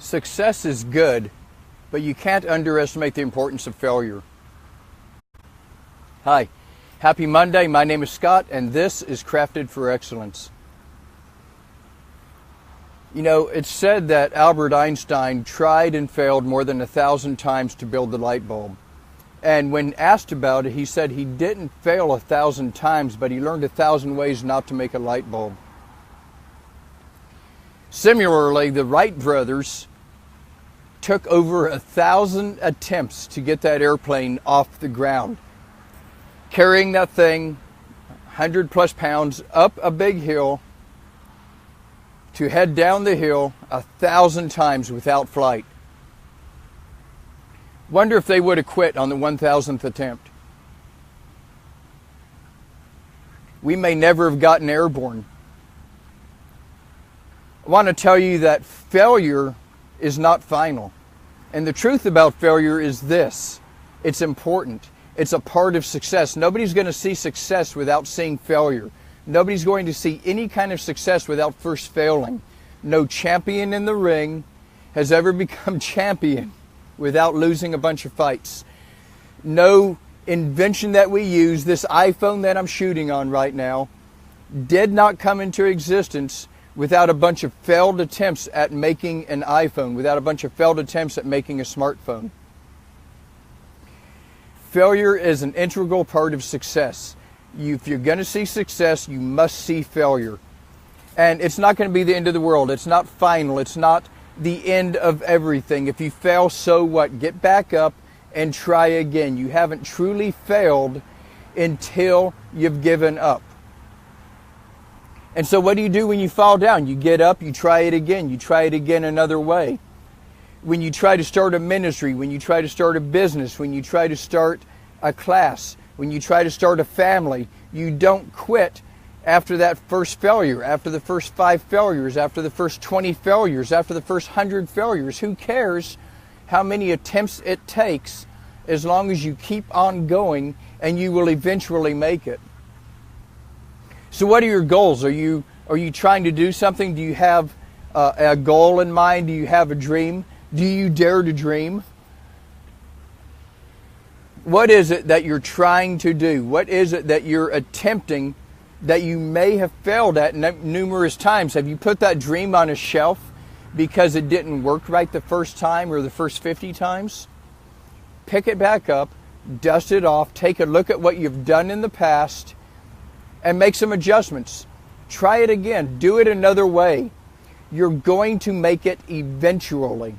Success is good, but you can't underestimate the importance of failure. Hi, happy Monday. My name is Scott, and this is Crafted for Excellence. You know, it's said that Albert Einstein tried and failed more than 1,000 times to build the light bulb. And when asked about it, he said he didn't fail 1,000 times, but he learned 1,000 ways not to make a light bulb. Similarly, the Wright brothers took over 1,000 attempts to get that airplane off the ground, carrying that thing 100 plus pounds up a big hill to head down the hill 1,000 times without flight. Wonder if they would have quit on the 1,000th attempt. We may never have gotten airborne. I want to tell you that failure is not final. And the truth about failure is this: it's important. It's a part of success. Nobody's going to see success without seeing failure. Nobody's going to see any kind of success without first failing. No champion in the ring has ever become champion without losing a bunch of fights. No invention that we use, this iPhone that I'm shooting on right now, did not come into existence without a bunch of failed attempts at making an iPhone, without a bunch of failed attempts at making a smartphone. Failure is an integral part of success. If you're going to see success, you must see failure. And it's not going to be the end of the world. It's not final. It's not the end of everything. If you fail, so what? Get back up and try again. You haven't truly failed until you've given up. And so what do you do when you fall down? You get up, you try it again. You try it again another way. When you try to start a ministry, when you try to start a business, when you try to start a class, when you try to start a family, you don't quit after that first failure, after the first 5 failures, after the first 20 failures, after the first 100 failures. Who cares how many attempts it takes, as long as you keep on going, and you will eventually make it. So what are your goals? Are you trying to do something? Do you have a goal in mind? Do you have a dream? Do you dare to dream? What is it that you're trying to do? What is it that you're attempting that you may have failed at numerous times? Have you put that dream on a shelf because it didn't work right the first time or the first 50 times? Pick it back up, dust it off, take a look at what you've done in the past, and make some adjustments. Try it again. Do it another way. You're going to make it eventually.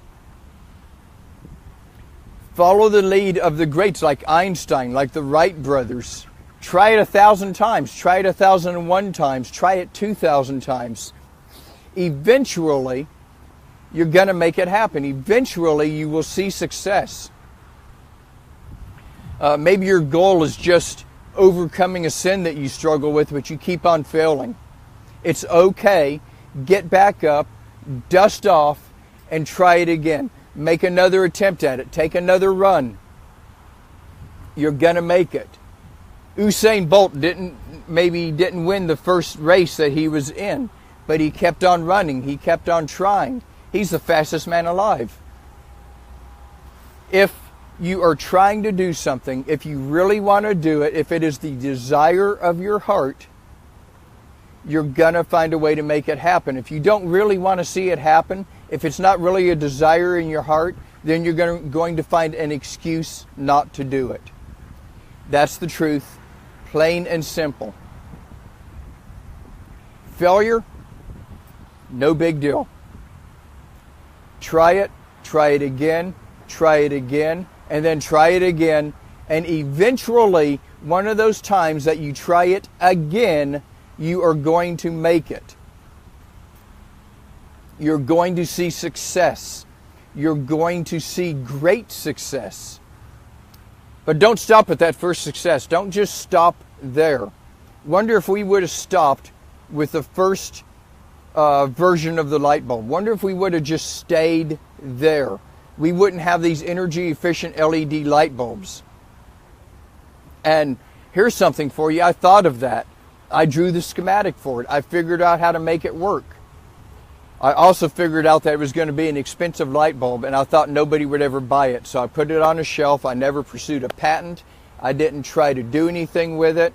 Follow the lead of the greats like Einstein, like the Wright brothers. Try it 1,000 times. Try it 1,001 times. Try it 2,000 times. Eventually, you're going to make it happen. Eventually, you will see success. Maybe your goal is just overcoming a sin that you struggle with, but you keep on failing. It's okay. Get back up, dust off, and try it again. Make another attempt at it. Take another run. You're going to make it. Usain Bolt didn't win the first race that he was in, but he kept on running. He kept on trying. He's the fastest man alive. If you are trying to do something, if you really want to do it, if it is the desire of your heart, you're going to find a way to make it happen. If you don't really want to see it happen, if it's not really a desire in your heart, then you're going to find an excuse not to do it. That's the truth, plain and simple. Failure, no big deal. Try it again, and then try it again. And eventually, one of those times that you try it again, you are going to make it. You're going to see success. You're going to see great success. But don't stop at that first success. Don't just stop there. Wonder if we would have stopped with the first version of the light bulb. Wonder if we would have just stayed there. We wouldn't have these energy efficient LED light bulbs. And here's something for you. I thought of that. I drew the schematic for it. I figured out how to make it work. I also figured out that it was going to be an expensive light bulb, and I thought nobody would ever buy it. So I put it on a shelf. I never pursued a patent. I didn't try to do anything with it.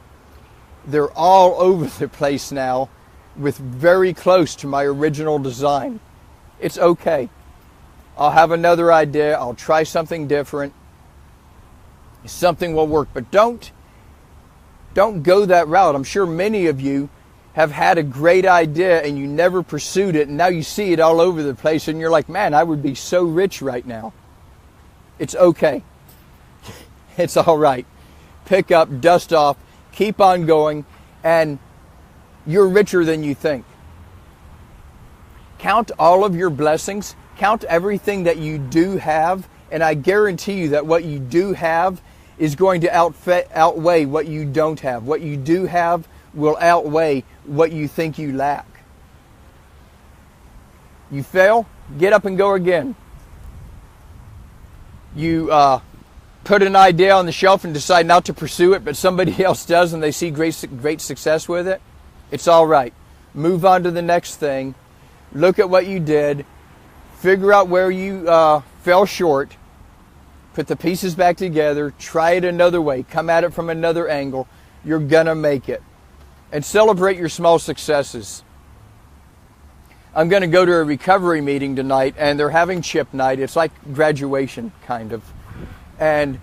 They're all over the place now, with very close to my original design. It's okay. I'll have another idea. I'll try something different. Something will work. But don't go that route. I'm sure many of you have had a great idea and you never pursued it, and now you see it all over the place and you're like, man, I would be so rich right now. It's okay. It's all right. Pick up, dust off, keep on going, and you're richer than you think. Count all of your blessings. Count everything that you do have, and I guarantee you that what you do have is going to outweigh what you don't have. What you do have will outweigh what you think you lack. You fail, get up and go again. You put an idea on the shelf and decide not to pursue it, but somebody else does and they see great success with it. It's all right. Move on to the next thing. Look at what you did. Figure out where you fell short. Put the pieces back together. Try it another way. Come at it from another angle. You're going to make it. And celebrate your small successes. I'm going to go to a recovery meeting tonight, and they're having chip night. It's like graduation, kind of. And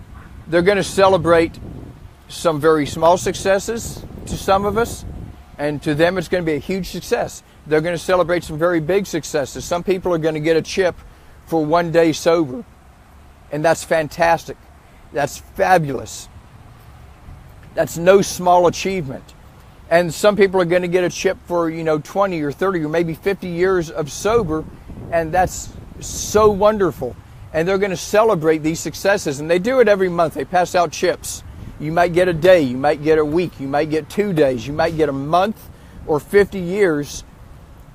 they're going to celebrate some very small successes to some of us, and to them it's going to be a huge success. They're going to celebrate some very big successes. Some people are going to get a chip for 1 day sober, and that's fantastic. That's fabulous. That's no small achievement. And some people are going to get a chip for, 20 or 30 or maybe 50 years of sober, and that's so wonderful. And they're going to celebrate these successes, and they do it every month. They pass out chips. You might get a day, you might get a week, you might get 2 days, you might get a month or 50 years.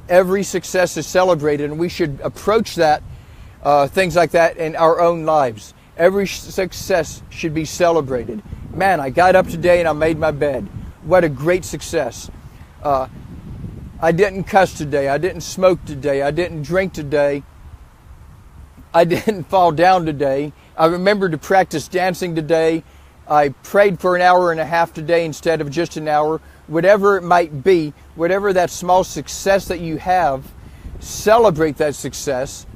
Every success is celebrated, and we should approach that, things like that in our own lives. Every success should be celebrated. Man, I got up today and I made my bed. What a great success. I didn't cuss today. I didn't smoke today. I didn't drink today. I didn't fall down today. I remembered to practice dancing today. I prayed for an hour and a half today instead of just an hour. Whatever it might be, whatever that small success that you have, celebrate that success,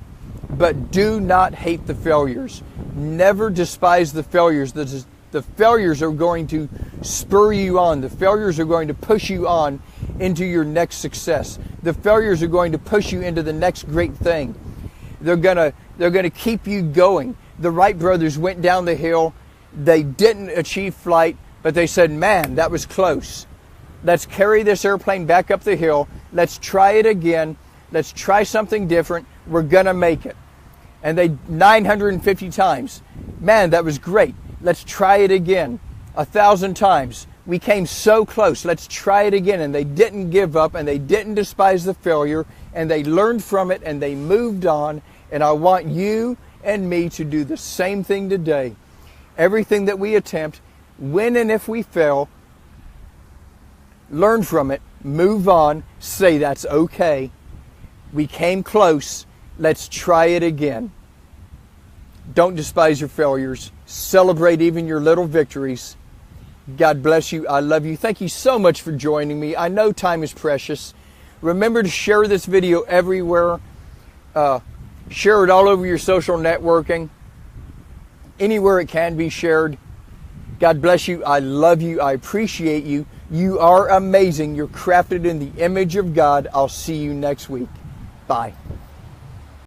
but do not hate the failures. Never despise the failures. The failures are going to spur you on. The failures are going to push you on into your next success. The failures are going to push you into the next great thing. They're gonna keep you going. The Wright brothers went down the hill. They didn't achieve flight, but they said, man, that was close. Let's carry this airplane back up the hill. Let's try it again. Let's try something different. We're gonna make it. And they 950 times. Man, that was great. Let's try it again. 1,000 times. We came so close. Let's try it again. And they didn't give up, and they didn't despise the failure, and they learned from it, and they moved on. And I want you and me to do the same thing today. Everything that we attempt, when and if we fail, learn from it, move on, say that's okay. We came close. Let's try it again. Don't despise your failures. Celebrate even your little victories. God bless you. I love you. Thank you so much for joining me. I know time is precious. Remember to share this video everywhere. Share it all over your social networking. Anywhere it can be shared. God bless you. I love you. I appreciate you. You are amazing. You're crafted in the image of God. I'll see you next week. Bye.